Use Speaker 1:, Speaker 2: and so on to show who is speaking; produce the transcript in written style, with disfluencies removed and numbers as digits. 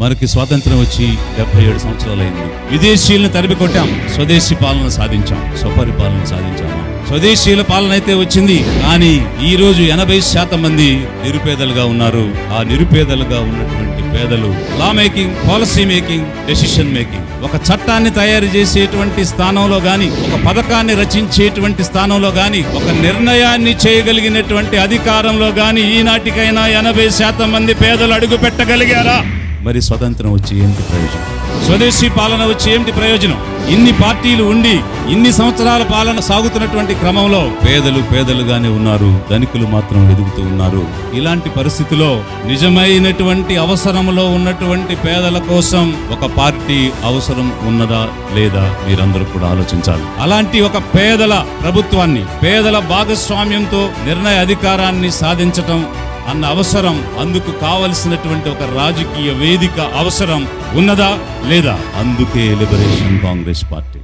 Speaker 1: మనకి స్వాతంత్రం వచ్చి 77 సంవత్సరాలైంది. విదేశీయులను తరిమి కొట్టాం, స్వదేశీ పాలన సాధించాం, స్వపరిపాలన సాధించాము. స్వదేశీయుల పాలన అయితే వచ్చింది, కానీ ఈ రోజు 80% మంది నిరుపేదలుగా ఉన్నారు. ఆ నిరుపేదలుగా ఉన్నటువంటి పేదలు లా making, policy making, decision making, ఒక చట్టాన్ని తయారు చేసేటువంటి స్థానంలో గాని, ఒక పథకాన్ని రచించేటువంటి స్థానంలో గాని, ఒక నిర్ణయాన్ని చేయగలిగినటువంటి అధికారంలో గాని ఈనాటికైనా 80% మంది పేదలు అడుగు పెట్టగలిగారా? మరి స్వతంత్రం వచ్చి ఏంటి ప్రయోజనం? స్వదేశీ పాలన వచ్చి ఏంటి ప్రయోజనం? ఇన్ని పార్టీలు ఉండి ఇన్ని సంవత్సరాల పాలన సాగుతున్నటువంటి క్రమంలో పేదలుగానే ఉన్నారు, ధనికులు మాత్రం ఎదుగుతూ ఉన్నారు. ఇలాంటి పరిస్థితిలో నిజమైనటువంటి అవసరంలో ఉన్నటువంటి పేదల కోసం ఒక పార్టీ అవసరం ఉన్నదా లేదా మీరందరూ కూడా ఆలోచించాలి. అలాంటి ఒక పేదల ప్రభుత్వాన్ని, పేదల భాగస్వామ్యంతో నిర్ణయ అధికారాన్ని సాధించటం అన్న అవసరం, అందుకు కావలసినటువంటి ఒక రాజకీయ వేదిక అవసరం ఉన్నదా లేదా? అందుకే లిబరేషన్ కాంగ్రెస్ పార్టీ.